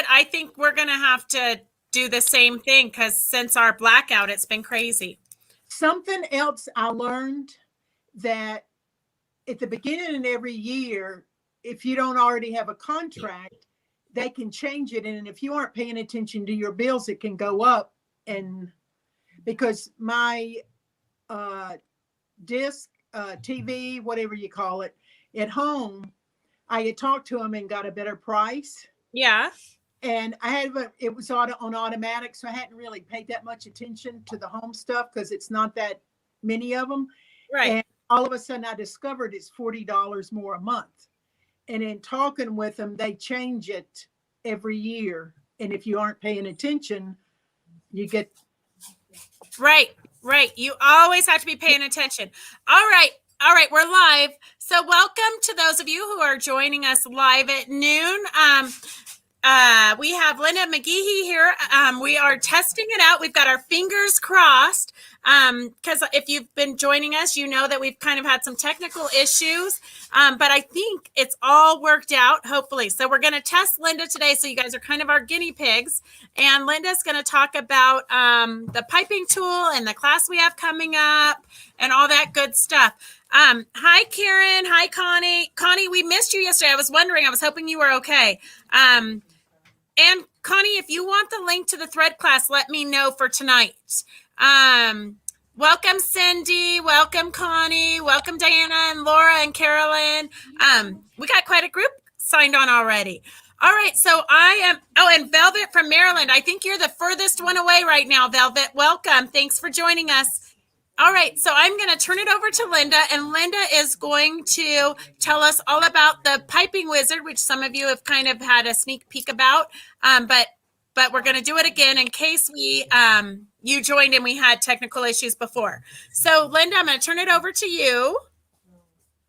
I think we're going to have to do the same thing because since our blackout, it's been crazy. Something else I learned, that at the beginning of every year, if you don't already have a contract, they can change it. And if you aren't paying attention to your bills, it can go up. And because my uh, disc, TV, whatever you call it, at home, I had talked to them and got a better price. Yeah. And it was on automatic, so I hadn't really paid that much attention to the home stuff because it's not that many of them. Right. And all of a sudden, I discovered it's $40 more a month. And in talking with them, they change it every year. And if you aren't paying attention, you get Right. Right. You always have to be paying attention. All right. All right, we're live. So welcome to those of you who are joining us live at noon. We have Linda McGehee here. We are testing it out. We've got our fingers crossed because if you've been joining us, you know that we've kind of had some technical issues, but I think it's all worked out, hopefully. So we're going to test Linda today. So you guys are kind of our guinea pigs. And Linda's going to talk about the piping tool and the class we have coming up and all that good stuff. Hi, Karen. Hi, Connie. Connie, we missed you yesterday. I was wondering. I was hoping you were okay. And Connie, if you want the link to the thread class, let me know for tonight. Welcome, Cindy. Welcome, Connie. Welcome, Diana and Laura and Carolyn. We got quite a group signed on already. All right, so I am, and Velvet from Maryland. I think you're the furthest one away right now, Velvet. Welcome. Thanks for joining us. All right, so I'm going to turn it over to Linda, and Linda is going to tell us all about the piping wizard, which some of you have kind of had a sneak peek about, but we're going to do it again in case you joined and we had technical issues before. So, Linda, I'm going to turn it over to you.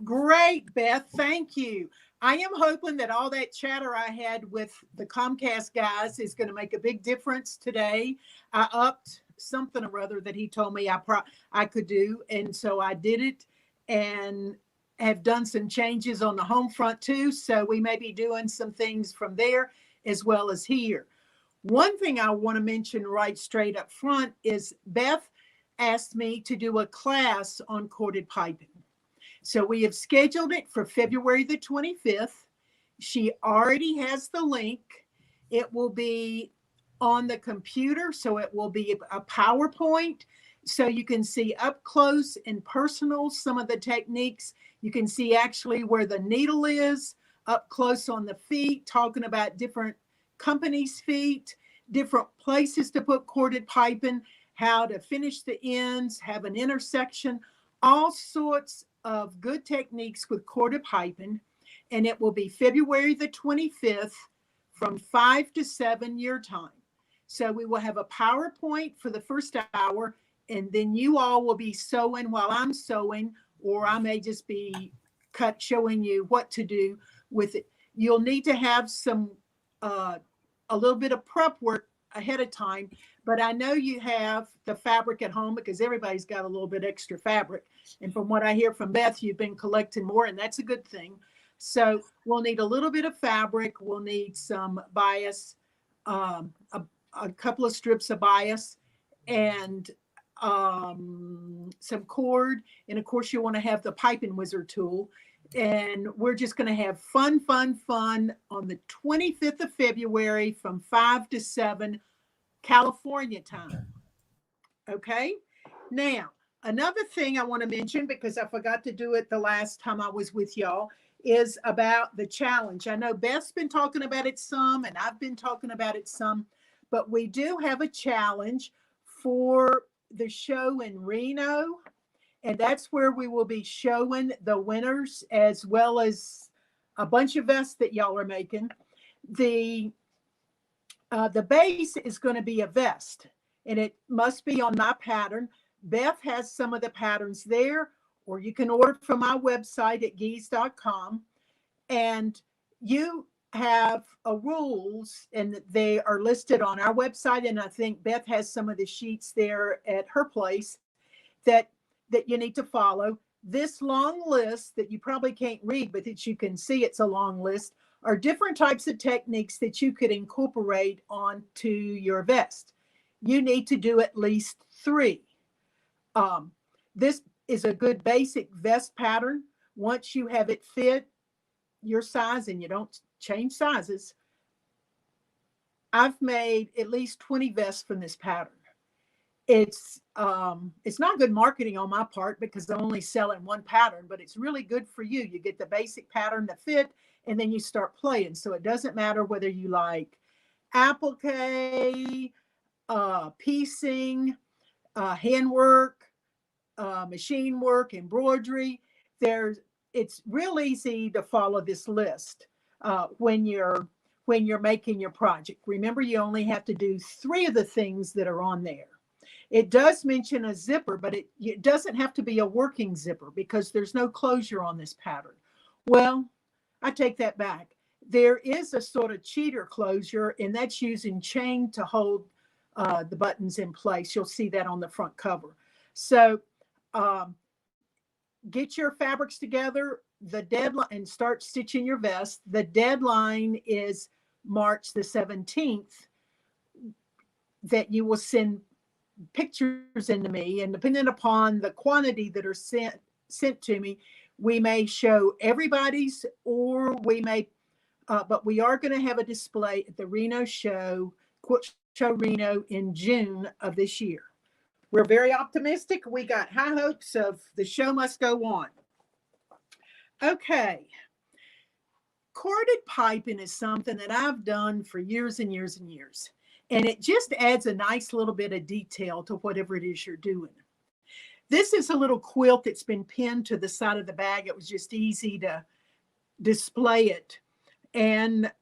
Great, Beth. Thank you. I am hoping that all that chatter I had with the Comcast guys is going to make a big difference today. I upped something or other that he told me I could do, and so I did it and have done some changes on the home front too, so we may be doing some things from there as well as here. One thing I want to mention right straight up front is Beth asked me to do a class on corded piping, so we have scheduled it for February the 25th. She already has the link. It will be on the computer, so it will be a PowerPoint, so you can see up close and personal some of the techniques. You can see actually where the needle is up close on the feet, talking about different companies' feet, different places to put corded piping, how to finish the ends, have an intersection, all sorts of good techniques with corded piping. And it will be February the 25th from 5 to 7 your time. So we will have a PowerPoint for the first hour, and then you all will be sewing while I'm sewing, or I may just be showing you what to do with it. You'll need to have some a little bit of prep work ahead of time, but I know you have the fabric at home because everybody's got a little bit extra fabric. And from what I hear from Beth, you've been collecting more, and that's a good thing. So we'll need a little bit of fabric. We'll need some bias, a couple of strips of bias, and some cord. And of course, you want to have the piping wizard tool. And we're just going to have fun on the 25th of February from 5 to 7 California time. Okay. Now, another thing I want to mention, because I forgot to do it the last time I was with y'all, is about the challenge. I know Beth's been talking about it some, and I've been talking about it some, but we do have a challenge for the show in Reno, and that's where we will be showing the winners as well as a bunch of vests that y'all are making. The base is going to be a vest, and it must be on my pattern. Beth has some of the patterns there, or you can order from my website at gees.com. And you have rules, and they are listed on our website. And I think Beth has some of the sheets there at her place that you need to follow. This long list that you probably can't read, but that you can see it's a long list, are different types of techniques that you could incorporate onto your vest. You need to do at least 3. This is a good basic vest pattern. Once you have it fit your size and you don't change sizes, I've made at least 20 vests from this pattern. It's not good marketing on my part because I'm only selling one pattern, but it's really good for you. You get the basic pattern to fit, and then you start playing. So it doesn't matter whether you like applique, piecing, handwork, machine work, embroidery. It's real easy to follow this list when you're making your project. Remember, you only have to do 3 of the things that are on there. It does mention a zipper, but it doesn't have to be a working zipper because there's no closure on this pattern. Well, I take that back. There is a sort of cheater closure, and that's using chain to hold the buttons in place. You'll see that on the front cover. So get your fabrics together, the deadline, and start stitching your vest. The deadline is March the 17th that you will send pictures into me, and depending upon the quantity that are sent to me, we may show everybody's, or we may but we are going to have a display at the Reno show, Quilt Show Reno, in June of this year. We're very optimistic. We got high hopes of the show must go on. Okay. Corded piping is something that I've done for years and years and years. And it just adds a nice little bit of detail to whatever it is you're doing. This is a little quilt that's been pinned to the side of the bag. It was just easy to display it. And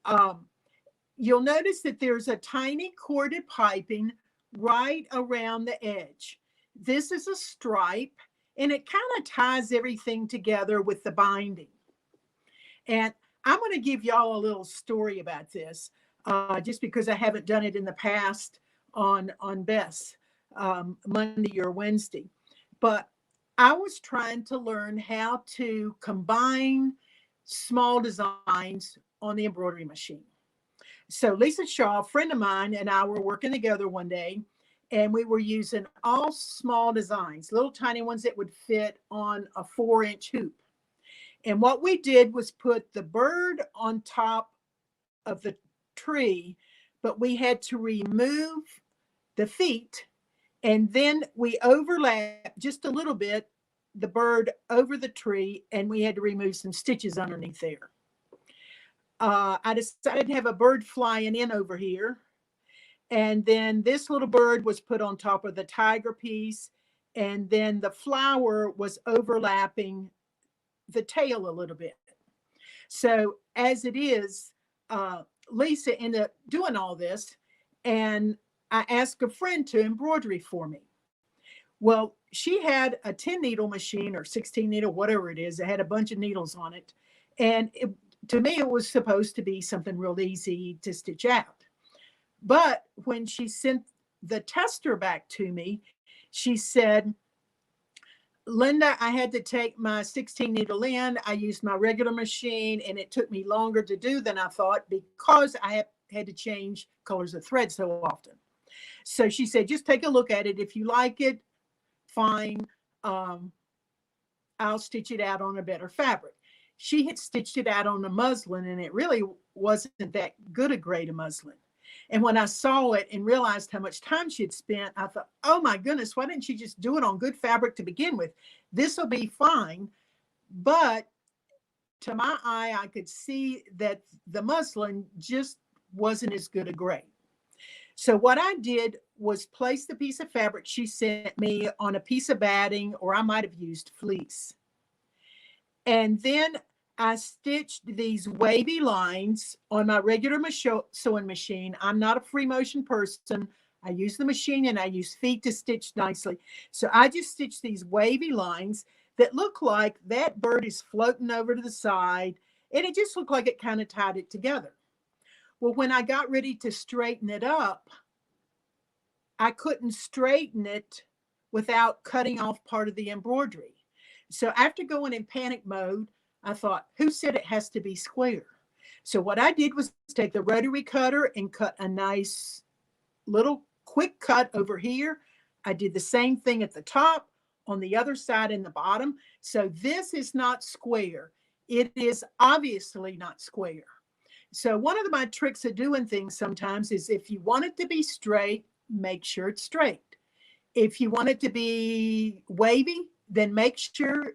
you'll notice that there's a tiny corded piping right around the edge. This is a stripe, and it kind of ties everything together with the binding. And I'm going to give y'all a little story about this, just because I haven't done it in the past on Bess, Monday or Wednesday. But I was trying to learn how to combine small designs on the embroidery machine. So Lisa Shaw, a friend of mine, and I were working together one day, and we were using all small designs, little tiny ones that would fit on a 4-inch hoop. And what we did was put the bird on top of the tree, but we had to remove the feet, and then we overlapped just a little bit the bird over the tree, and we had to remove some stitches underneath there. I decided to have a bird flying in over here, and then this little bird was put on top of the tiger piece, and then the flower was overlapping the tail a little bit. So as it is, Lisa ended up doing all this, and I asked a friend to embroidery for me. Well, she had a 10 needle machine or 16 needle, whatever it is. It had a bunch of needles on it. And to me, it was supposed to be something real easy to stitch out. But when she sent the tester back to me, she said, Linda, I had to take my 16 needle in. I used my regular machine, and it took me longer to do than I thought because I had to change colors of thread so often. So she said, just take a look at it. If you like it, fine. I'll stitch it out on a better fabric. She had stitched it out on a muslin, and it really wasn't that good a grade of muslin. And when I saw it and realized how much time she had spent, I thought, oh my goodness, why didn't she just do it on good fabric to begin with? This will be fine. But to my eye, I could see that the muslin just wasn't as good a grade. So what I did was place the piece of fabric she sent me on a piece of batting, or I might have used fleece. And then I stitched these wavy lines on my regular sewing machine. I'm not a free motion person. I use the machine and I use feet to stitch nicely. So I just stitched these wavy lines that look like that bird is floating over to the side, and it just looked like it kind of tied it together. Well, when I got ready to straighten it up, I couldn't straighten it without cutting off part of the embroidery. So after going in panic mode, I thought, who said it has to be square? So what I did was take the rotary cutter and cut a nice little quick cut over here. I did the same thing at the top, on the other side and the bottom. So this is not square. It is obviously not square. So one of my tricks of doing things sometimes is if you want it to be straight, make sure it's straight. If you want it to be wavy, then make sure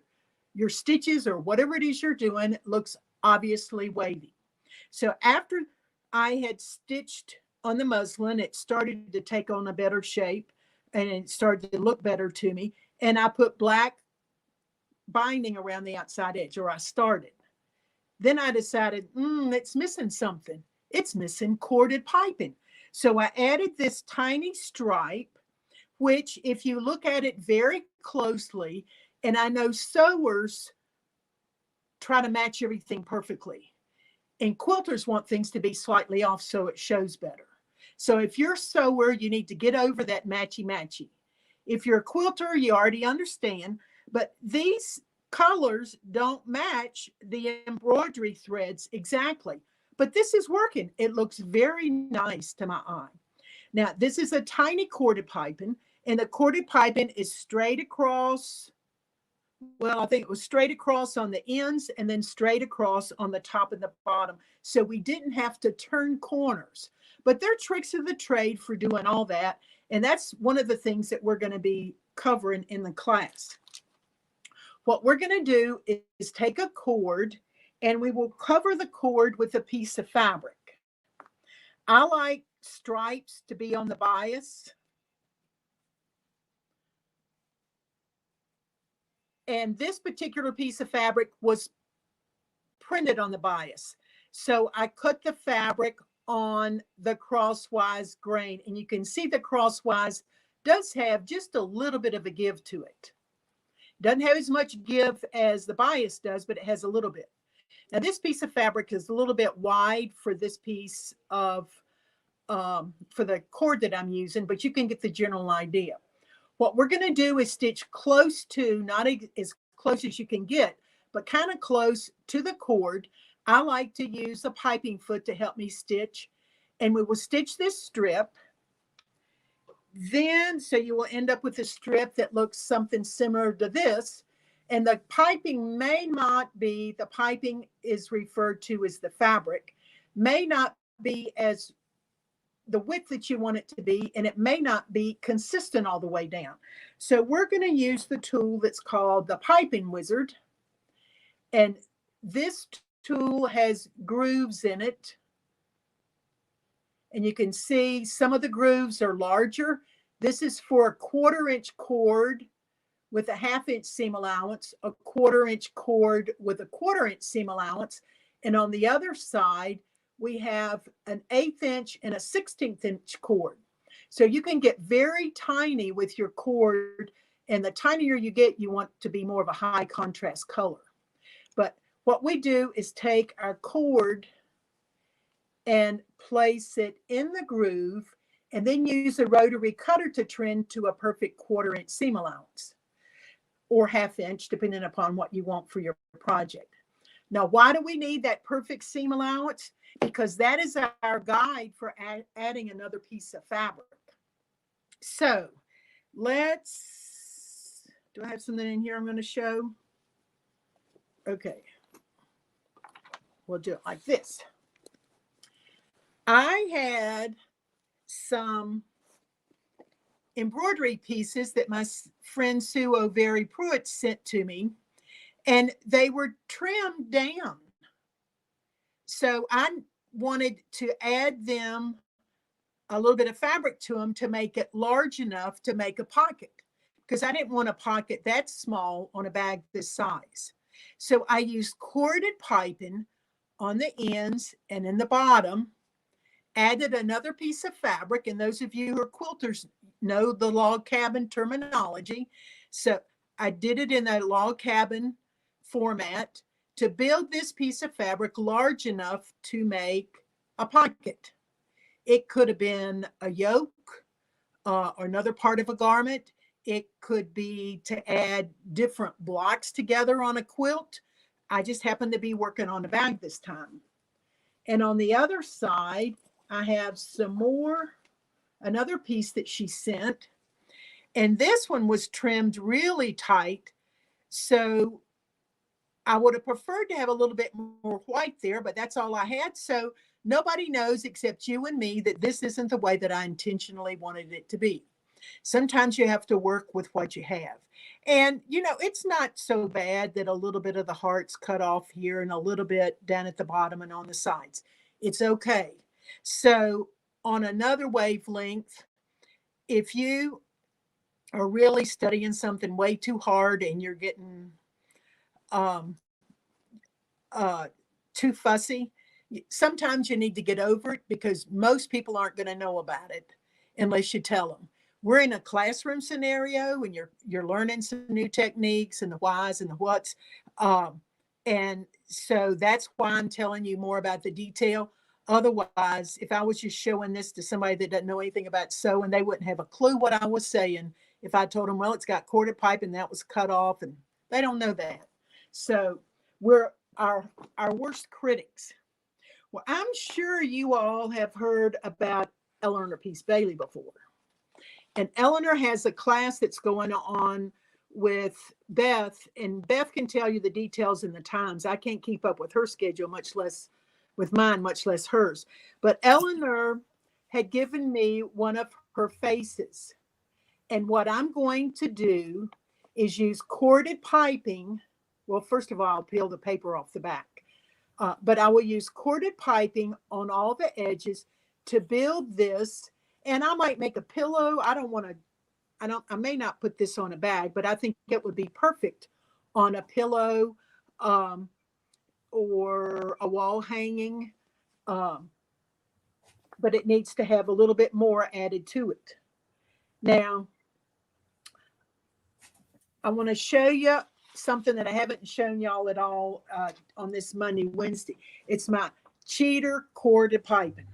your stitches or whatever it is you're doing looks obviously wavy. So after I had stitched on the muslin, it started to take on a better shape and it started to look better to me. And I put black binding around the outside edge, or I started. Then I decided, it's missing something. It's missing corded piping. So I added this tiny stripe, which if you look at it very closely, and I know sewers try to match everything perfectly, and quilters want things to be slightly off so it shows better. So if you're a sewer, you need to get over that matchy-matchy. If you're a quilter, you already understand, but these colors don't match the embroidery threads exactly. But this is working. It looks very nice to my eye. Now, this is a tiny corded piping, and the corded piping is straight across. Well, I think it was straight across on the ends and then straight across on the top and the bottom. So we didn't have to turn corners. But there are tricks of the trade for doing all that. And that's one of the things that we're going to be covering in the class. What we're going to do is take a cord, and we will cover the cord with a piece of fabric. I like stripes to be on the bias. And this particular piece of fabric was printed on the bias. So I cut the fabric on the crosswise grain, and you can see the crosswise does have just a little bit of a give to it. Doesn't have as much give as the bias does, but it has a little bit. Now this piece of fabric is a little bit wide for this piece of, for the cord that I'm using, but you can get the general idea. What we're going to do is stitch close to, not as close as you can get, but kind of close to the cord. I like to use a piping foot to help me stitch. And we will stitch this strip. Then, so you will end up with a strip that looks something similar to this. And the piping may not be, the piping is referred to as the fabric, may not be as the width that you want it to be, and it may not be consistent all the way down. So we're going to use the tool that's called the Piping Wizard. And this tool has grooves in it. And you can see some of the grooves are larger. This is for a 1/4 inch cord with a 1/2 inch seam allowance, a 1/4 inch cord with a 1/4 inch seam allowance. And on the other side, we have an 1/8 inch and a 1/16 inch cord. So you can get very tiny with your cord, and the tinier you get, you want to be more of a high contrast color. But what we do is take our cord and place it in the groove, and then use a rotary cutter to trim to a perfect 1/4 inch seam allowance, or 1/2 inch, depending upon what you want for your project. Now, why do we need that perfect seam allowance? Because that is our guide for adding another piece of fabric. So let's, do I have something in here I'm going to show? Okay. We'll do it like this. I had some embroidery pieces that my friend Sue O'Very Pruitt sent to me, and they were trimmed down. So I wanted to add them a little bit of fabric to them to make it large enough to make a pocket, because I didn't want a pocket that small on a bag this size. So I used corded piping on the ends and in the bottom, added another piece of fabric, and those of you who are quilters know the log cabin terminology. So I did it in a log cabin format to build this piece of fabric large enough to make a pocket. It could have been a yoke or another part of a garment. It could be to add different blocks together on a quilt. I just happened to be working on a bag this time. And on the other side, I have another piece that she sent. And this one was trimmed really tight. So I would have preferred to have a little bit more white there, but that's all I had. So nobody knows except you and me that this isn't the way that I intentionally wanted it to be. Sometimes you have to work with what you have. And, it's not so bad that a little bit of the heart's cut off here and a little bit down at the bottom and on the sides. It's okay. So on another wavelength, if you are really studying something way too hard and you're getting too fussy, sometimes you need to get over it, because most people aren't going to know about it unless you tell them. We're in a classroom scenario and you're learning some new techniques and the whys and the whats. And so that's why I'm telling you more about the detail. Otherwise, if I was just showing this to somebody that doesn't know anything about sewing, they wouldn't have a clue what I was saying if I told them, well, it's got corded pipe and that was cut off, and they don't know that. So we're our worst critics. Well, I'm sure you all have heard about Eleanor Peace Bailey before. And Eleanor has a class that's going on with Beth, and Beth can tell you the details and the times. I can't keep up with her schedule, much less with mine, much less hers. But Eleanor had given me one of her faces. And what I'm going to do is use corded piping. Well, first of all, I'll peel the paper off the back. But I will use corded piping on all the edges to build this. And I might make a pillow. I may not put this on a bag, but I think it would be perfect on a pillow or a wall hanging. But it needs to have a little bit more added to it. Now, I want to show you something that I haven't shown y'all at all on this Monday, Wednesday. It's my cheater corded piping.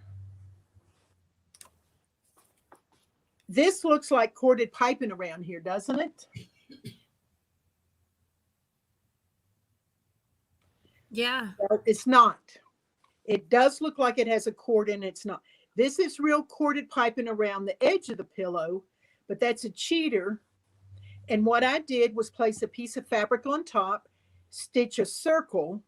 This looks like corded piping around here, doesn't it? Yeah. Well, it's not. It does look like it has a cord in it. It's not. This is real corded piping around the edge of the pillow, but that's a cheater. And what I did was place a piece of fabric on top, stitch a circle,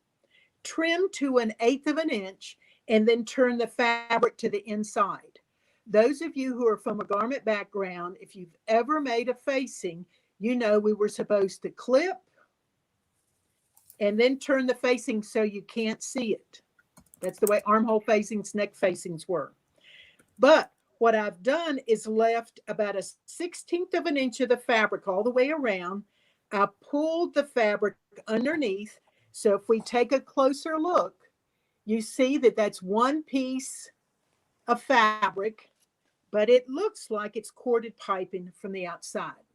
trim to 1/8 of an inch, and then turn the fabric to the inside. Those of you who are from a garment background, if you've ever made a facing, you know we were supposed to clip and then turn the facing so you can't see it. That's the way armhole facings, neck facings were. But what I've done is left about 1/16 of an inch of the fabric all the way around. I pulled the fabric underneath. So if we take a closer look, you see that that's one piece of fabric, but it looks like it's corded piping from the outside.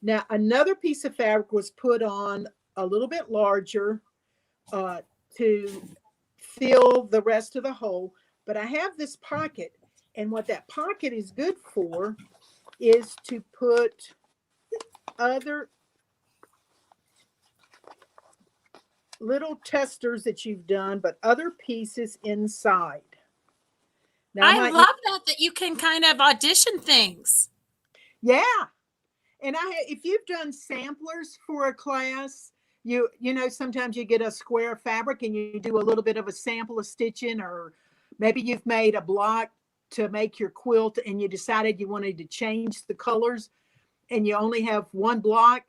Now, another piece of fabric was put on a little bit larger to fill the rest of the hole. But I have this pocket, and what that pocket is good for is to put other little testers that you've done, but other pieces inside. Now, I love that you can kind of audition things. Yeah. And if you've done samplers for a class, you know, sometimes you get a square fabric and you do a little bit of a sample of stitching, or maybe you've made a block to make your quilt and you decided you wanted to change the colors and you only have one block.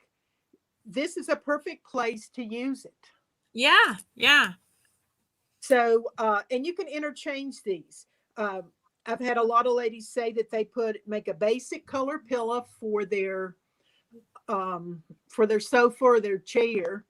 This is a perfect place to use it. Yeah. Yeah. So, and you can interchange these. I've had a lot of ladies say that they make a basic color pillow for their sofa or their chair,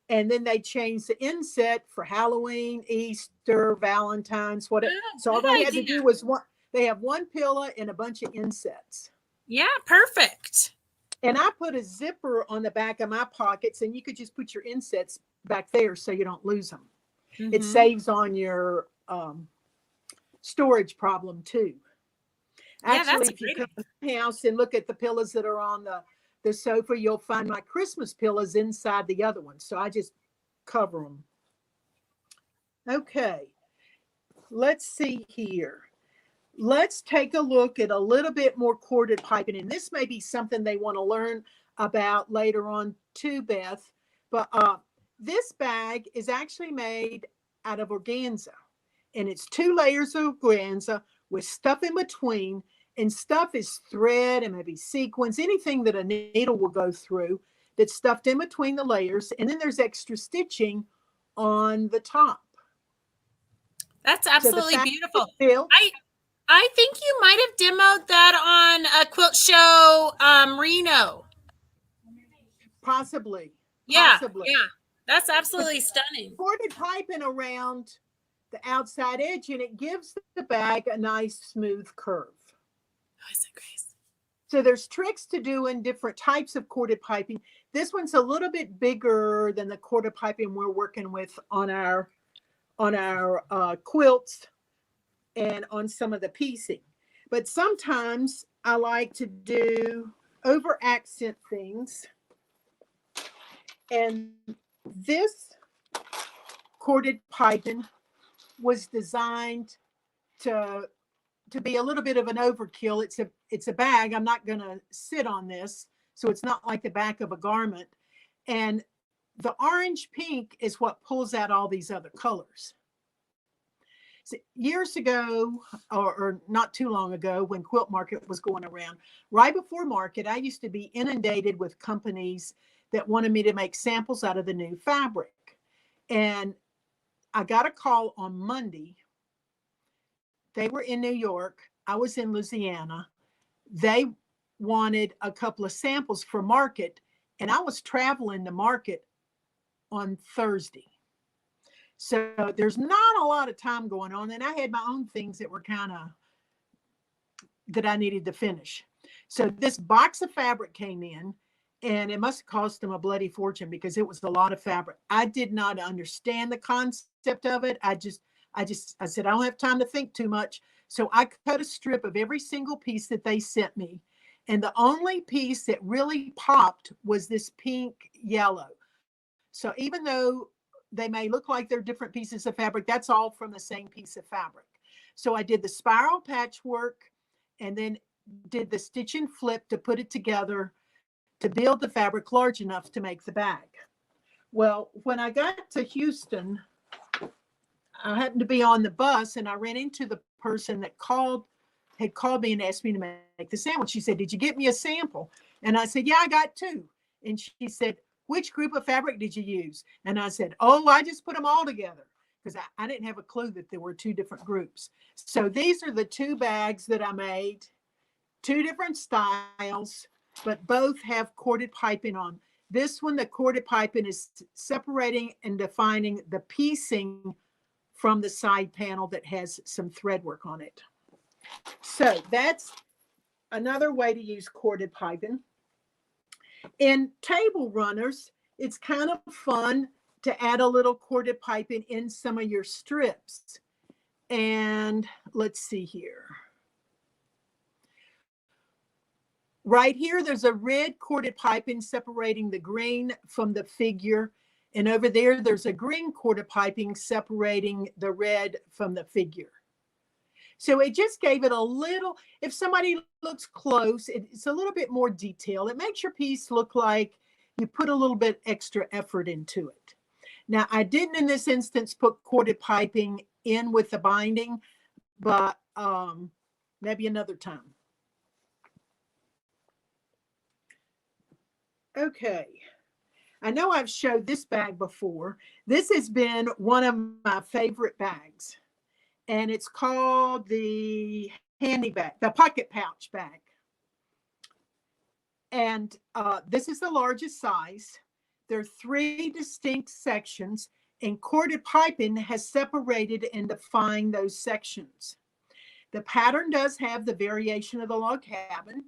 and then they change the inset for Halloween, Easter, Valentine's, whatever. So all they had to do was they have one pillow and a bunch of insets. Yeah, perfect. And I put a zipper on the back of my pockets, and you could just put your insets back there so you don't lose them. Mm-hmm. It saves on your storage problem too. Actually, if you come to my house and look at the pillows that are on the sofa, you'll find my Christmas pillows inside the other ones. So I just cover them. Okay. let's see here. Let's take a look at a little bit more corded piping. And this may be something they want to learn about later on too, Beth. But this bag is actually made out of organza. And it's 2 layers of organza with stuff in between. And stuff is thread and maybe sequins, anything that a needle will go through that's stuffed in between the layers. And then there's extra stitching on the top. That's absolutely so beautiful. Bill, I think you might have demoed that on a quilt show, Reno. Possibly. Yeah, that's absolutely stunning. Corded piping around the outside edge, and it gives the bag a nice smooth curve. Oh, isn't it great? So there's tricks to doing different types of corded piping. This one's a little bit bigger than the corded piping we're working with on our quilts and on some of the piecing. But sometimes I like to do over accent things. And this corded piping was designed to be a little bit of an overkill. It's a bag. I'm not going to sit on this, so it's not like the back of a garment. And the orange pink is what pulls out all these other colors. So years ago, or not too long ago, when Quilt Market was going around, right before market, I used to be inundated with companies that wanted me to make samples out of the new fabric. And I got a call on Monday. They were in New York. I was in Louisiana. They wanted a couple of samples for market, and I was traveling to market on Thursday. So there's not a lot of time going on. And I had my own things that were that I needed to finish. So this box of fabric came in, and it must have cost them a bloody fortune because it was a lot of fabric. I did not understand the concept of it. I said, I don't have time to think too much. So I cut a strip of every single piece that they sent me. And the only piece that really popped was this pink yellow. So even though they may look like they're different pieces of fabric, that's all from the same piece of fabric. So I did the spiral patchwork and then did the stitch and flip to put it together to build the fabric large enough to make the bag. Well, when I got to Houston, I happened to be on the bus and I ran into the person that had called me and asked me to make the sample. She said, "Did you get me a sample?" And I said, "Yeah, I got 2. And she said, "Which group of fabric did you use?" And I said, "Oh, I just put them all together," because I didn't have a clue that there were 2 different groups. So these are the 2 bags that I made, 2 different styles, but both have corded piping on. This one, the corded piping is separating and defining the piecing from the side panel that has some thread work on it. So that's another way to use corded piping. In table runners, it's kind of fun to add a little corded piping in some of your strips. And let's see here. Right here, there's a red corded piping separating the green from the figure. And over there, there's a green corded piping separating the red from the figure. So it just gave it a little, if somebody looks close, it's a little bit more detail. It makes your piece look like you put a little bit extra effort into it. Now, I didn't in this instance put corded piping in with the binding, but maybe another time. Okay. I know I've showed this bag before. This has been one of my favorite bags, and it's called the handy bag, the pocket pouch bag. And this is the largest size. There are 3 distinct sections, and corded piping has separated and defined those sections. The pattern does have the variation of the log cabin,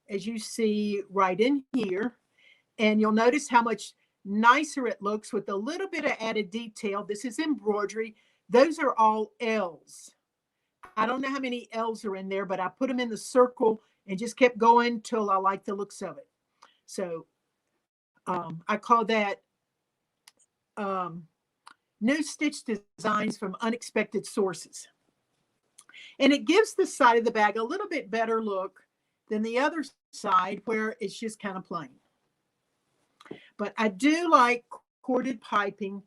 as you see right in here. And you'll notice how much nicer it looks with a little bit of added detail. This is embroidery. Those are all L's. I don't know how many L's are in there, but I put them in the circle and just kept going till I liked the looks of it. So I call that new stitch designs from unexpected sources. And it gives the side of the bag a little bit better look than the other side where it's just kind of plain. But I do like corded piping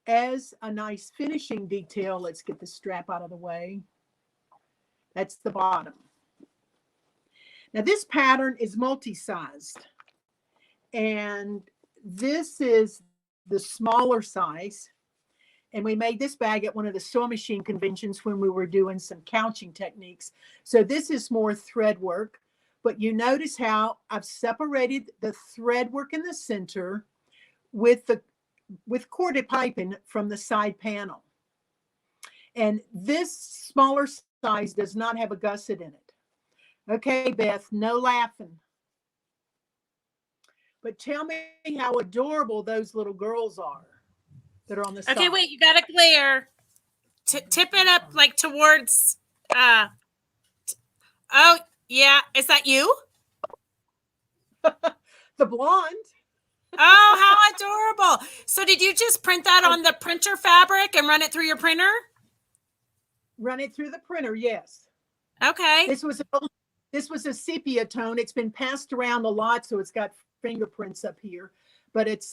as a nice finishing detail. Let's get the strap out of the way. That's the bottom. Now this pattern is multi-sized, and this is the smaller size. And we made this bag at one of the sewing machine conventions when we were doing some couching techniques. So this is more thread work, but you notice how I've separated the thread work in the center with corded piping from the side panel. And this smaller size does not have a gusset in it. Okay, Beth, no laughing. But tell me how adorable those little girls are that are on the side. Okay, wait, you got to glare. Tip it up like towards, oh, yeah. Is that you? The blonde. Oh, how adorable. So did you just print that on the printer fabric and run it through your printer? Run it through the printer, yes. Okay. This was a sepia tone. It's been passed around a lot, so it's got fingerprints up here. But it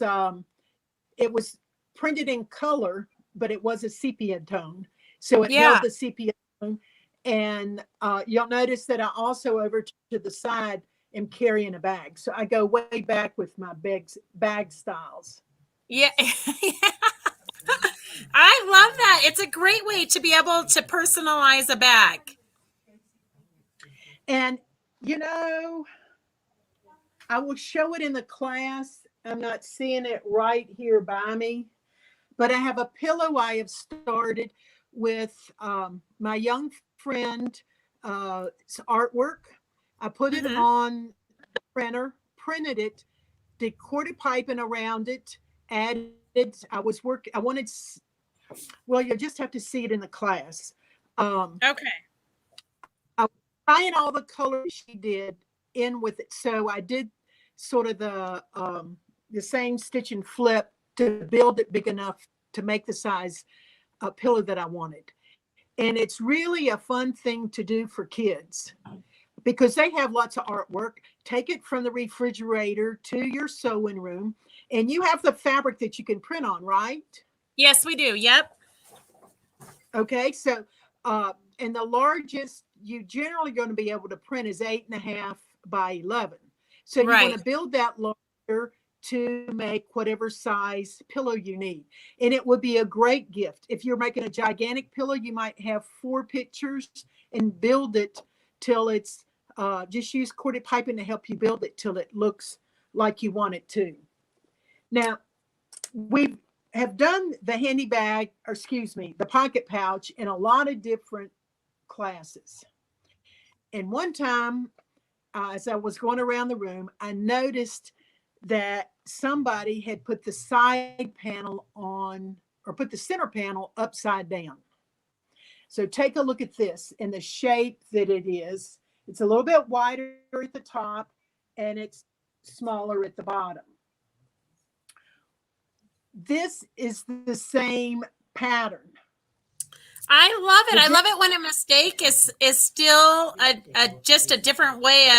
was printed in color, but it was a sepia tone. So it held the sepia tone. And you'll notice that I also over to the side am carrying a bag. So I go way back with my bag styles. Yeah. I love that. It's a great way to be able to personalize a bag. And, you know, I will show it in the class. I'm not seeing it right here by me, but I have a pillow I have started with my young friend, artwork. I put it on the printer, printed it, did corded piping around it, added, well, you'll just have to see it in the class. Okay. I was trying all the colors she did in with it. So I did sort of the same stitch and flip to build it big enough to make the size pillow that I wanted. And it's really a fun thing to do for kids because they have lots of artwork. Take it from the refrigerator to your sewing room, and you have the fabric that you can print on, right? Yes, we do. Yep. Okay. So, and the largest you generally going to be able to print is 8.5 by 11. So you want to build that larger to make whatever size pillow you need. And it would be a great gift. If you're making a gigantic pillow, you might have 4 pictures and build it till it's, just use corded piping to help you build it till it looks like you want it to. Now, we have done the handy bag, or excuse me, the pocket pouch in a lot of different classes. And one time, as I was going around the room, I noticed that somebody had put the side panel on, or put the center panel upside down. So take a look at this in the shape that it is. It's a little bit wider at the top and it's smaller at the bottom. This is the same pattern. I love it. I love it when a mistake is still just a different way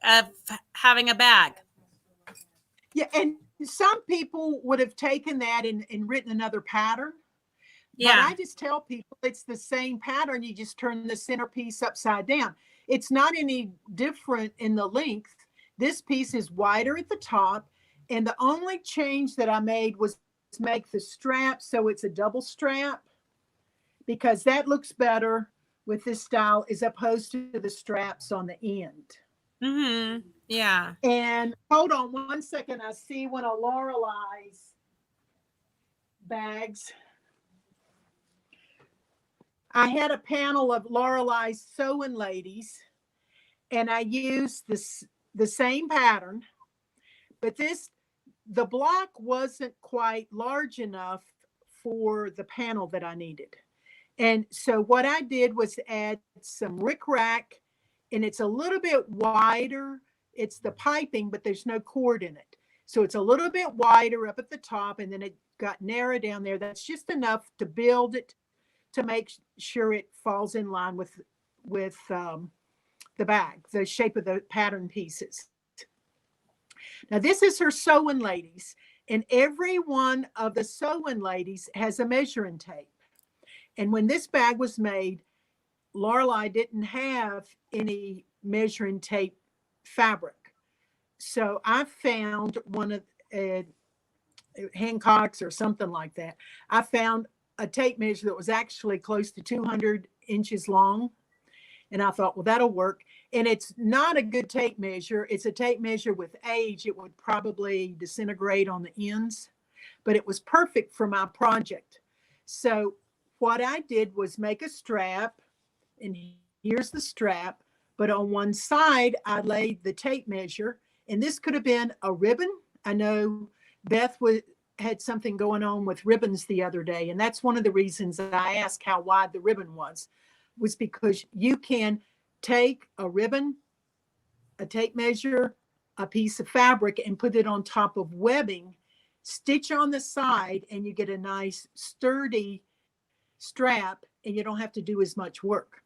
of having a bag. Yeah, and some people would have taken that and written another pattern. Yeah. But I just tell people it's the same pattern. You just turn the centerpiece upside down. It's not any different in the length. This piece is wider at the top. And the only change that I made was make the strap so it's a double strap, because that looks better with this style as opposed to the straps on the end. Mm-hmm. Yeah. And hold on one second. I see one of Lorelai's bags. I had a panel of Lorelai's sewing ladies, and I used the same pattern, but the block wasn't quite large enough for the panel that I needed. And so what I did was add some rickrack, and it's a little bit wider. It's the piping, but there's no cord in it. So it's a little bit wider up at the top, and then it got narrow down there. That's just enough to build it to make sure it falls in line with the bag, the shape of the pattern pieces. Now this is her sewing ladies, and every one of the sewing ladies has a measuring tape. And when this bag was made, Lorelei didn't have any measuring tape fabric. So I found one of Hancock's or something like that. I found a tape measure that was actually close to 200 inches long. And I thought, well, that'll work. And it's not a good tape measure. It's a tape measure with age. It would probably disintegrate on the ends, but it was perfect for my project. So what I did was make a strap, and here's the strap, but on one side, I laid the tape measure, and this could have been a ribbon. I know Beth had something going on with ribbons the other day, and that's one of the reasons that I asked how wide the ribbon was because you can take a ribbon, a tape measure, a piece of fabric, and put it on top of webbing, stitch on the side, and you get a nice sturdy strap, and you don't have to do as much work.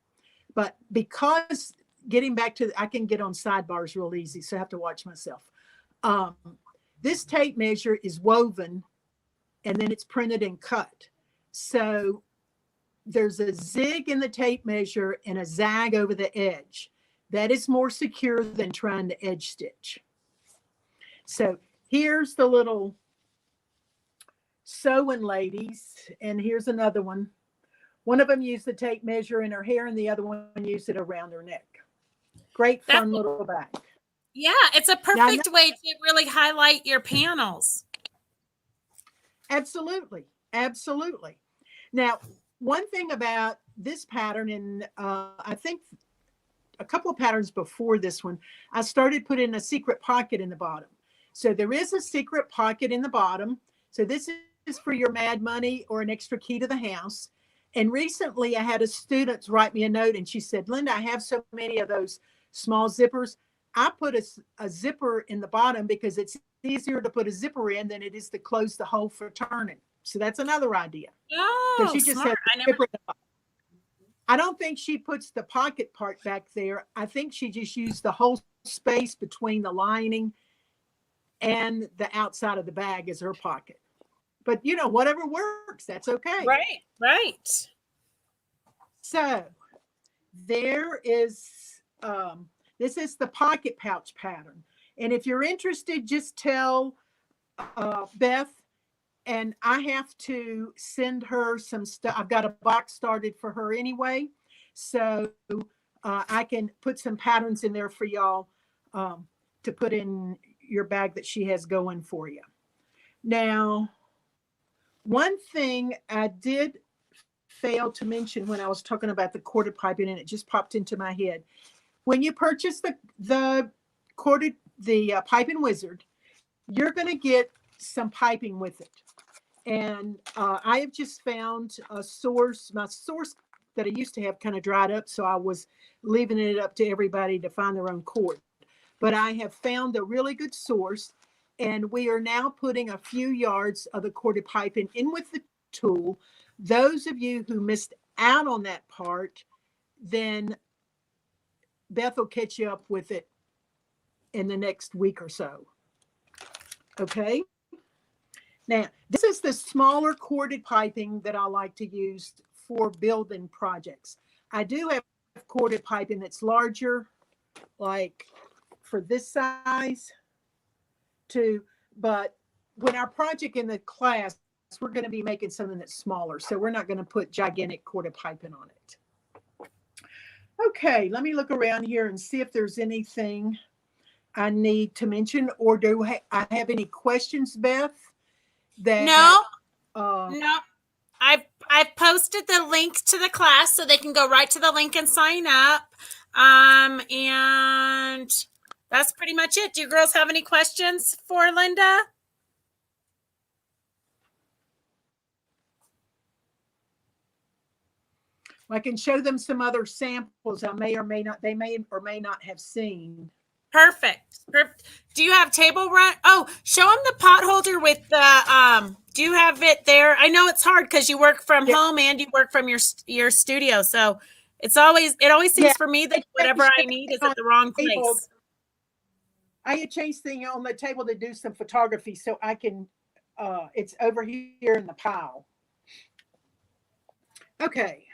But because getting back to, I can get on sidebars real easy, so I have to watch myself. This tape measure is woven, and then it's printed and cut. So there's a zig in the tape measure and a zag over the edge. That is more secure than trying to edge stitch. So here's the little sewing ladies, and here's another one. One of them used the tape measure in her hair, and the other one used it around her neck. Great fun little bag. Yeah, it's a perfect way to really highlight your panels. Absolutely. Absolutely. Now, one thing about this pattern, and I think a couple of patterns before this one, I started putting a secret pocket in the bottom. So there is a secret pocket in the bottom. So this is for your mad money or an extra key to the house. And recently I had a student write me a note, and she said, Linda, I have so many of those small zippers. I put a zipper in the bottom because it's easier to put a zipper in than it is to close the hole for turning. So that's another idea. Oh, she just has I don't think she puts the pocket part back there. I think she just used the whole space between the lining and the outside of the bag as her pocket. But, you know, whatever works, that's okay. Right, right. So there is, this is the pocket pouch pattern. And if you're interested, just tell Beth, and I have to send her some stuff. I've got a box started for her anyway. So I can put some patterns in there for y'all to put in your bag that she has going for you. Now, one thing I did fail to mention when I was talking about the corded piping, and it just popped into my head. When you purchase the Piping Wizard, you're going to get some piping with it. And I have just found a source. My source that I used to have kind of dried up, so I was leaving it up to everybody to find their own cord. But I have found a really good source, and we are now putting a few yards of the corded piping in with the tool. Those of you who missed out on that part, then Beth will catch you up with it in the next week or so. Okay. Now, this is the smaller corded piping that I like to use for building projects. I do have corded piping that's larger, like for this size too, but when our project in the class, we're going to be making something that's smaller, so we're not going to put gigantic corded piping on it. Okay, let me look around here and see if there's anything I need to mention, or do I have any questions, Beth? No. I've posted the link to the class so they can go right to the link and sign up. And that's pretty much it. Do you girls have any questions for Linda? I can show them some other samples I may or may not, they may or may not have seen. Perfect. Perfect. Do you have table run? Oh, show them the pot holder with the do you have it there? I know it's hard because you work from Yeah. home and you work from your studio. So it always Yeah. seems for me that I whatever changed I the need thing is on at the wrong the table. place. I had changed thing on the table to do some photography so I can it's over here in the pile. Okay.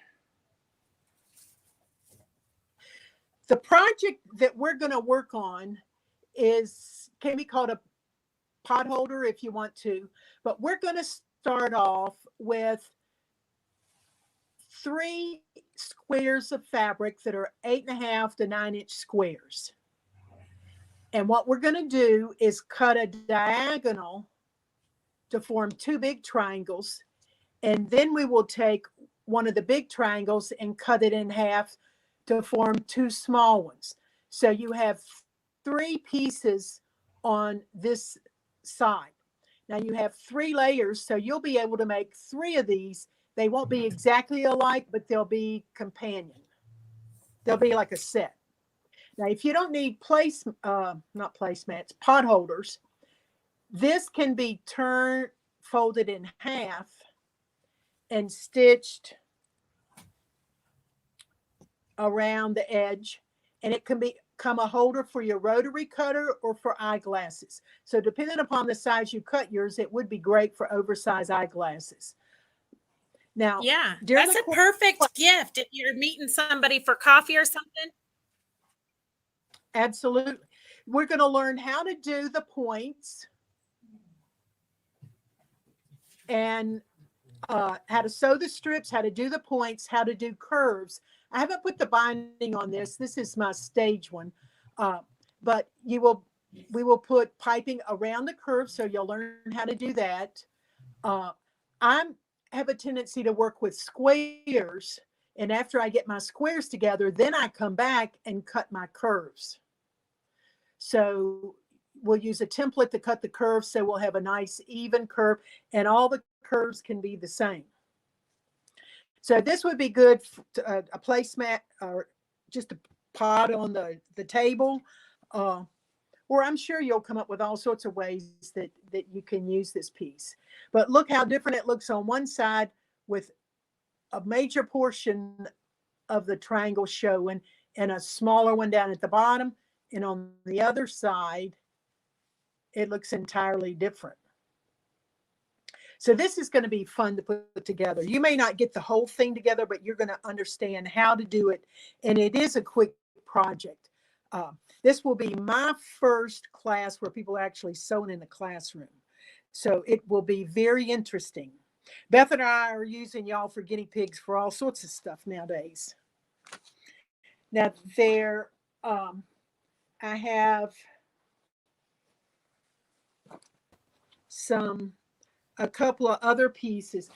The project that we're going to work on can be called a pot holder if you want to, but we're going to start off with 3 squares of fabric that are 8.5 to 9-inch squares. And what we're going to do is cut a diagonal to form 2 big triangles. And then we will take one of the big triangles and cut it in half to form 2 small ones. So you have 3 pieces on this side. Now you have 3 layers, so you'll be able to make 3 of these. They won't be exactly alike, but they'll be companion. They'll be like a set. Now, if you don't need not placemats, pot holders, this can be folded in half and stitched around the edge, and it can become a holder for your rotary cutter or for eyeglasses. So depending upon the size you cut yours, it would be great for oversized eyeglasses. Now, yeah, that's a perfect gift if you're meeting somebody for coffee or something. Absolutely. We're going to learn how to do the points and how to sew the strips, how to do the points, how to do curves. I haven't put the binding on this. This is my stage one. But we will put piping around the curve, so you'll learn how to do that. I have a tendency to work with squares, and after I get my squares together, then I come back and cut my curves. So we'll use a template to cut the curves, so we'll have a nice even curve, and all the curves can be the same. So this would be good for a placemat or just a pot on the table. Or I'm sure you'll come up with all sorts of ways that you can use this piece. But look how different it looks on one side with a major portion of the triangle showing and a smaller one down at the bottom. And on the other side, it looks entirely different. So this is going to be fun to put together. You may not get the whole thing together, but you're going to understand how to do it. And it is a quick project. This will be my first class where people are actually sewing in the classroom. So it will be very interesting. Beth and I are using y'all for guinea pigs for all sorts of stuff nowadays. Now there, I have a couple of other pieces.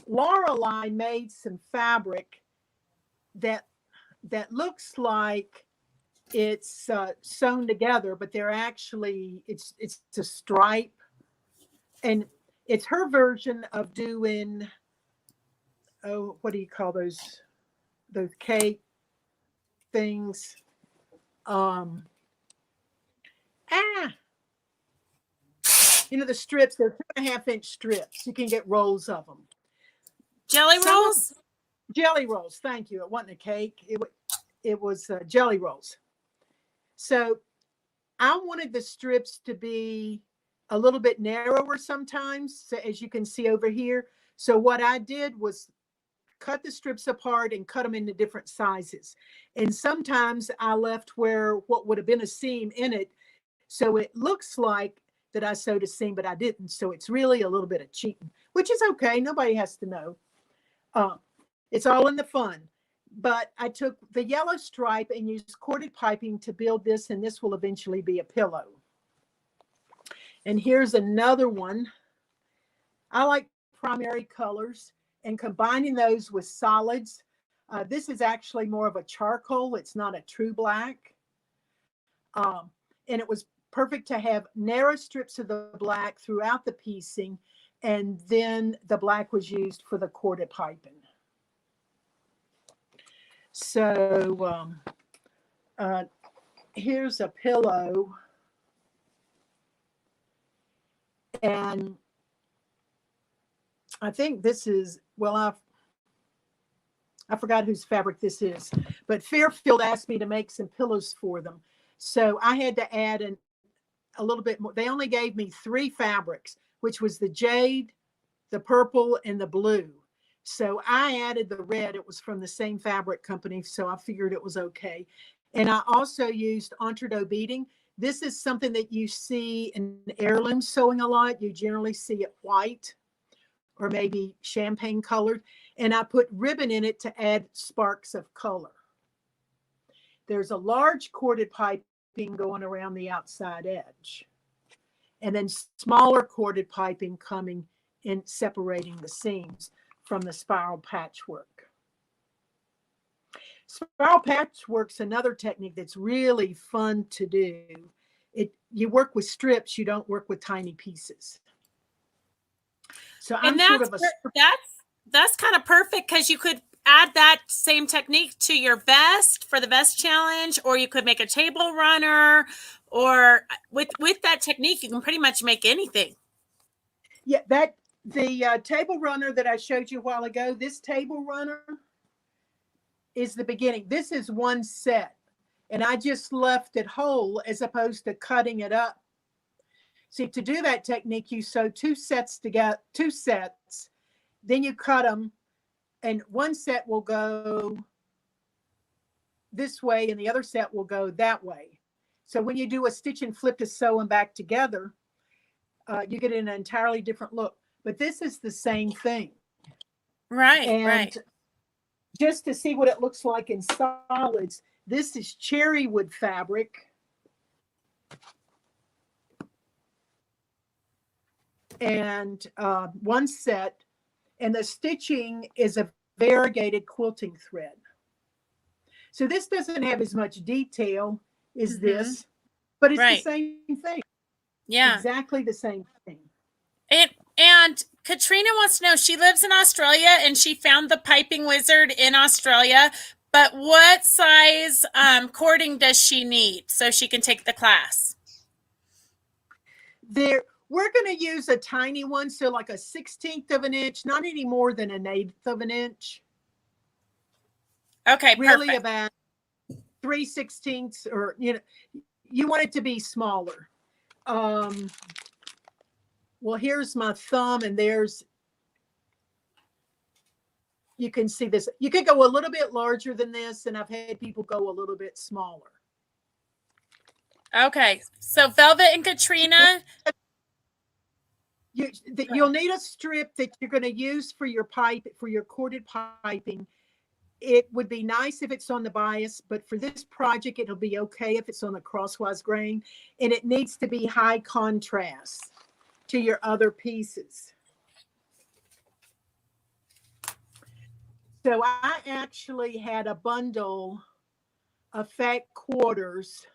Lorelei made some fabric that looks like it's sewn together, but they're actually it's a stripe, and it's her version of doing, oh, what do you call those cake things? You know, the strips, they're 2.5-inch strips. You can get rolls of them. Jelly rolls? Jelly rolls. Thank you. It wasn't a cake. It was jelly rolls. So I wanted the strips to be a little bit narrower sometimes, so as you can see over here. So what I did was cut the strips apart and cut them into different sizes. And sometimes I left where what would have been a seam in it. So it looks like that I sewed a seam, but I didn't. So it's really a little bit of cheating, which is okay. Nobody has to know. It's all in the fun. But I took the yellow stripe and used corded piping to build this, and this will eventually be a pillow. And here's another one. I like primary colors and combining those with solids. This is actually more of a charcoal. It's not a true black. And it was perfect to have narrow strips of the black throughout the piecing, and then the black was used for the corded piping. So here's a pillow. And I think this is, well, I forgot whose fabric this is, but Fairfield asked me to make some pillows for them. So I had to add a little bit more. They only gave me 3 fabrics, which was the jade, the purple, and the blue. So I added the red. It was from the same fabric company, so I figured it was okay. And I also used Entredo beading. This is something that you see in heirloom sewing a lot. You generally see it white or maybe champagne colored. And I put ribbon in it to add sparks of color. There's a large corded piping going around the outside edge. And then smaller corded piping coming in, separating the seams from the spiral patchwork. Spiral patchwork's another technique that's really fun to do. You work with strips, you don't work with tiny pieces. So I'm sort of that's kind of perfect, because you could add that same technique to your vest for the vest challenge, or you could make a table runner, or with that technique you can pretty much make anything. Yeah, the table runner that I showed you a while ago, this table runner is the beginning. This is one set, and I just left it whole as opposed to cutting it up. See, to do that technique, you sew 2 sets together, 2 sets, then you cut them, and one set will go this way and the other set will go that way. So when you do a stitch and flip to sew them back together, you get an entirely different look. But this is the same thing. Right, and right. Just to see what it looks like in solids, this is cherry wood fabric. And one set, and the stitching is a variegated quilting thread. So this doesn't have as much detail as this, but it's the same thing. Yeah, exactly the same thing. And Katrina wants to know, she lives in Australia and she found the Piping Wizard in Australia, but what size cording does she need so she can take the class? We're going to use a tiny one, so like a 1/16 of an inch, not any more than 1/8 of an inch. Okay, really perfect. About 3/16, or you want it to be smaller. Well, here's my thumb, and you can see this. You could go a little bit larger than this, and I've had people go a little bit smaller. Okay, so Velvet and Katrina. You'll need a strip that you're going to use for your corded piping. It would be nice if it's on the bias, but for this project, it'll be okay if it's on the crosswise grain, and it needs to be high contrast to your other pieces. So I actually had a bundle of fat quarters.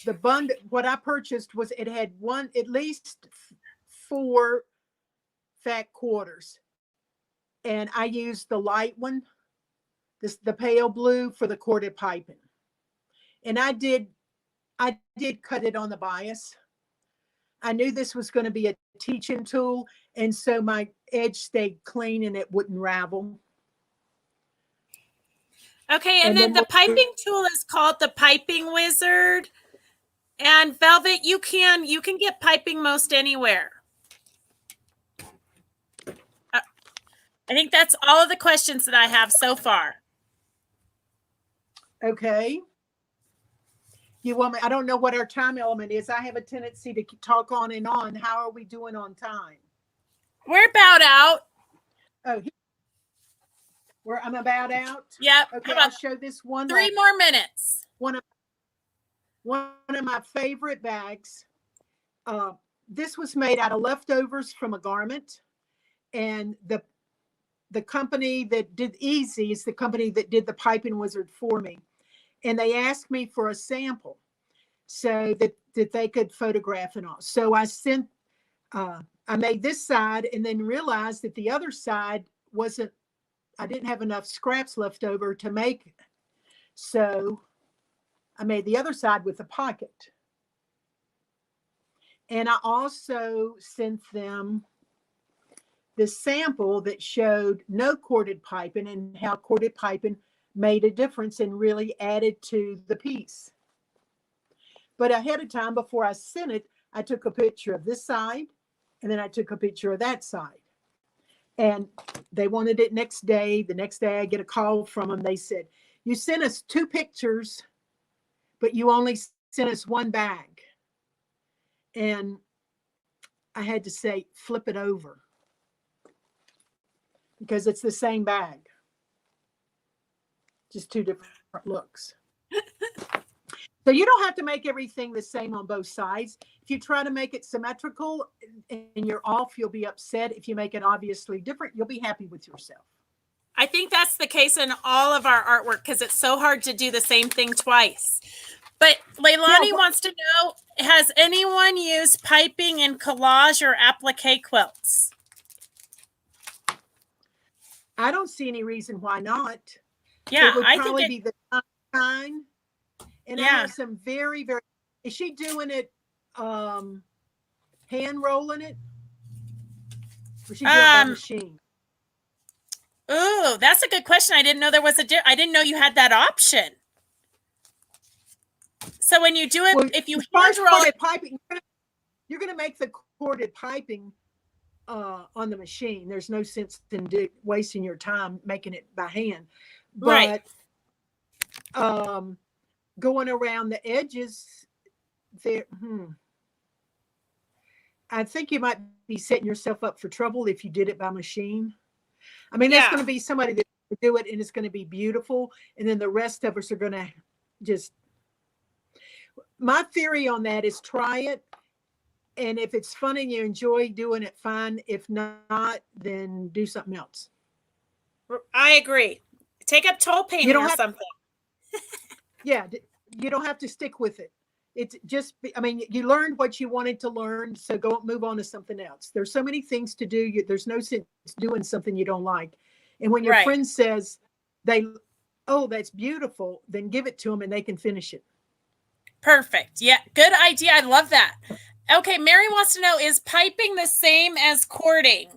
The bundle, what I purchased was, it had at least 4 fat quarters, and I used the light one, the pale blue, for the corded piping. And I did cut it on the bias. I knew this was going to be a teaching tool, and so my edge stayed clean and it wouldn't ravel. Okay, and then the piping tool is called the Piping Wizard. And Velvet, you can get piping most anywhere. I think that's all of the questions that I have so far. Okay. You want me? I don't know what our time element is. I have a tendency to talk on and on. How are we doing on time? We're about out. Oh, I'm about out? Yep. Okay, I'll show this one. 3 more minutes. One of my favorite bags. This was made out of leftovers from a garment, and the company that did Easy is the company that did the Piping Wizard for me, and they asked me for a sample so that they could photograph and all. So I sent. I made this side, and then realized that the other side wasn't. I didn't have enough scraps left over to make. So I made the other side with a pocket. And I also sent them the sample that showed no corded piping and how corded piping made a difference and really added to the piece. But ahead of time, before I sent it, I took a picture of this side and then I took a picture of that side. And they wanted it next day. The next day I get a call from them. They said, you sent us 2 pictures, but you only sent us 1 bag. And I had to say, flip it over, because it's the same bag, just 2 different looks. So you don't have to make everything the same on both sides. If you try to make it symmetrical and you're off, you'll be upset. If you make it obviously different, you'll be happy with yourself. I think that's the case in all of our artwork because it's so hard to do the same thing twice. But Leilani wants to know, has anyone used piping in collage or applique quilts? I don't see any reason why not. Yeah, it would I probably think be the time. And I have some very, very, is she doing it hand rolling it? Or she doing it by machine? Ooh, that's a good question. I didn't know there was I didn't know you had that option. So when you do it, if you hand roll it, piping, you're going to make the corded piping on the machine. There's no sense in wasting your time making it by hand. But going around the edges there, I think you might be setting yourself up for trouble if you did it by machine. I mean, there's going to be somebody that will do it and it's going to be beautiful. And then the rest of us are going to just, my theory on that is try it. And if it's fun and you enjoy doing it, fine. If not, then do something else. I agree. Take up toll painting or something. Yeah, you don't have to stick with it. It's just, I mean, you learned what you wanted to learn, so go move on to something else. There's so many things to do. There's no sense doing something you don't like. And when your friend says oh, that's beautiful, then give it to them and they can finish it. Perfect. Yeah, good idea. I love that. Okay, Mary wants to know, is piping the same as cording?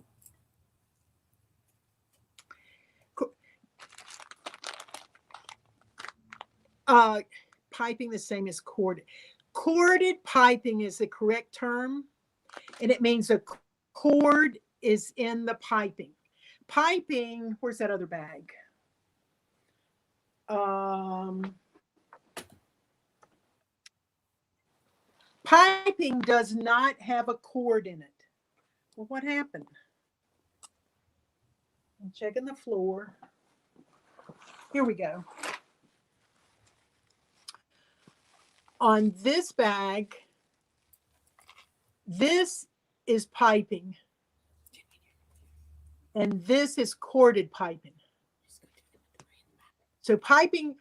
Piping the same as corded. Corded piping is the correct term, and it means a cord is in the piping. Piping, where's that other bag? Piping does not have a cord in it. Well, what happened? I'm checking the floor. Here we go. On this bag, this is piping, and this is corded piping. So piping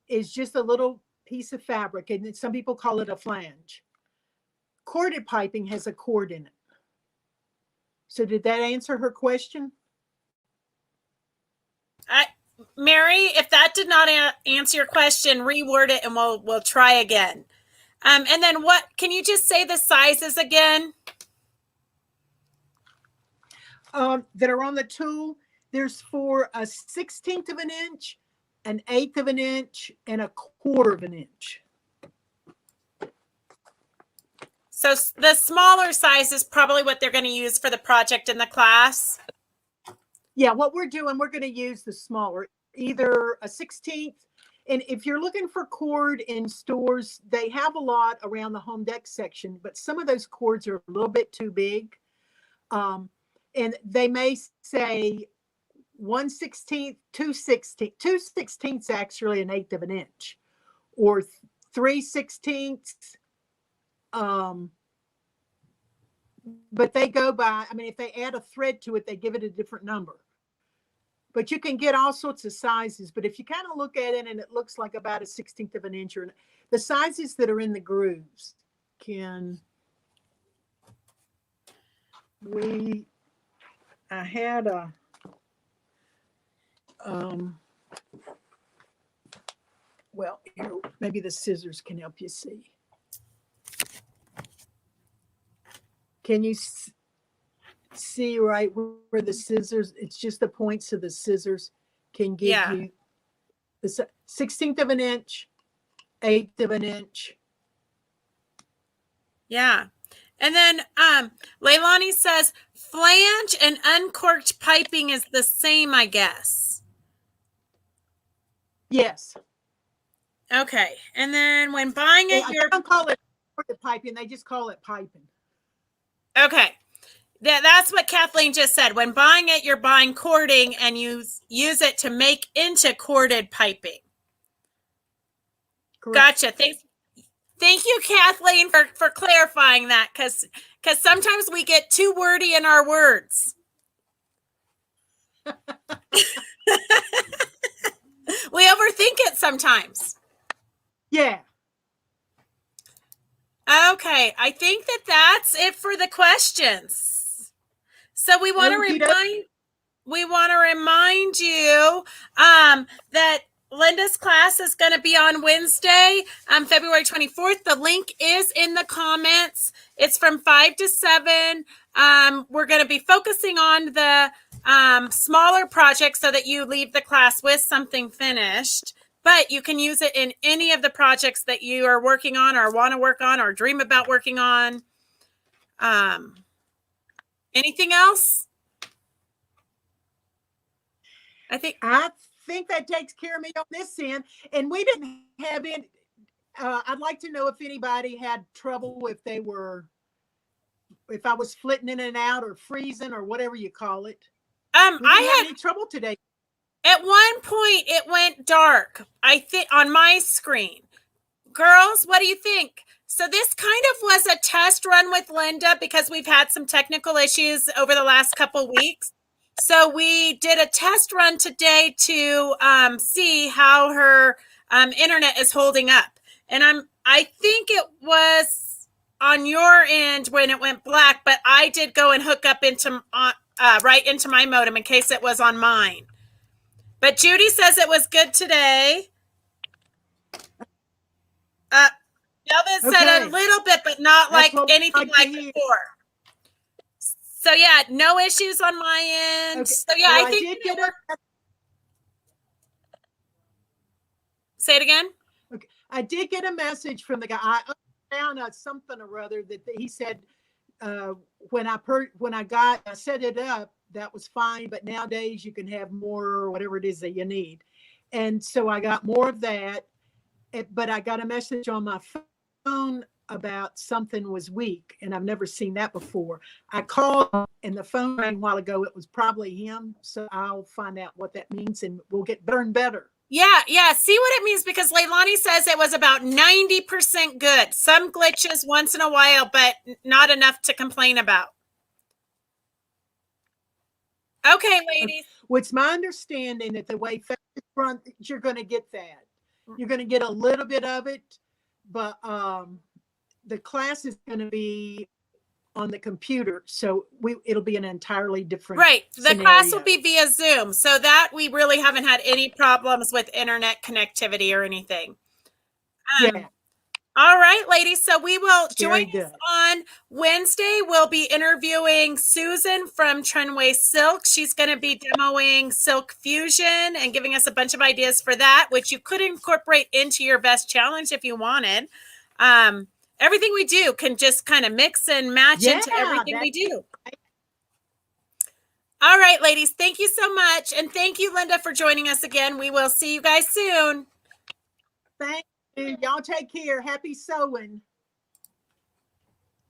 is just a little piece of fabric, and some people call it a flange. Corded piping has a cord in it. So did that answer her question? Mary, if that did not answer your question, reword it and we'll try again. And then what, can you just say the sizes again? That are on the tool. There's for a 1/16 of an inch, an 1/8 of an inch, and a 1/4 of an inch. So the smaller size is probably what they're going to use for the project in the class. Yeah, what we're doing, we're going to use the smaller, either a 1/16. And if you're looking for cord in stores, they have a lot around the home deck section, but some of those cords are a little bit too big. And they may say 1/16, 2/16. 2/16 actually an 1/8 of an inch, or 3/16. But they go by, I mean, if they add a thread to it, they give it a different number. But you can get all sorts of sizes. But if you kind of look at it and it looks like about a 1/16 of an inch, or the sizes that are in the grooves I had a, Well, here, maybe the scissors can help you see. Can you see right where the scissors, it's just the points of the scissors can give Yeah. you the 16th of an inch, 1/8 of an inch. Yeah. And then Leilani says flange and uncorked piping is the same, I guess. Yes. Okay. And then when buying it, They don't call it piping, they just call it piping. Okay. That's what Kathleen just said. When buying it, you're buying cording and you use it to make into corded piping. Correct. Gotcha. Thank you, Kathleen, for clarifying that, because sometimes we get too wordy in our words. We overthink it sometimes. Yeah. Okay, I think that's it for the questions. So we want to remind you that Linda's class is going to be on Wednesday, February 24th. The link is in the comments. It's from 5 to 7. We're going to be focusing on the smaller projects so that you leave the class with something finished. But you can use it in any of the projects that you are working on or want to work on or dream about working on. Anything else? I think that takes care of me on this end. And we didn't have any, I'd like to know if anybody had trouble if I was flitting in and out or freezing or whatever you call it. I had any trouble today. At one point, it went dark, I think, on my screen. Girls, what do you think? So this kind of was a test run with Linda because we've had some technical issues over the last couple weeks. So we did a test run today to see how her internet is holding up. And I think it was on your end when it went black, but I did go and hook up into right into my modem in case it was on mine. But Judy says it was good today. Melvin said a little bit, but not like anything like before. So yeah, no issues on my end. Okay. So yeah, well, I think say it again. Okay, I did get a message from the guy. I found out something or other that he said when I set it up, that was fine, but nowadays you can have more or whatever it is that you need. And so I got more of that, but I got a message on my phone about something was weak, and I've never seen that before. I called and the phone rang a while ago. It was probably him. So I'll find out what that means and we'll get better and better. Yeah. See what it means, because Leilani says it was about 90% good. Some glitches once in a while, but not enough to complain about. Okay, ladies. Well, it's my understanding that the way front, you're going to get that. You're going to get a little bit of it, but the class is going to be on the computer, so it'll be an entirely different The class will be via Zoom, so that we really haven't had any problems with internet connectivity or anything. Yeah. All right, ladies. So we will join us on Wednesday. We'll be interviewing Susan from Trenway Silk. She's going to be demoing Silk Fusion and giving us a bunch of ideas for that, which you could incorporate into your best challenge if you wanted. Everything we do can just kind of mix and match into everything we do. All right, ladies. Thank you so much. And thank you, Linda, for joining us again. We will see you guys soon. Thank you. Y'all take care. Happy sewing.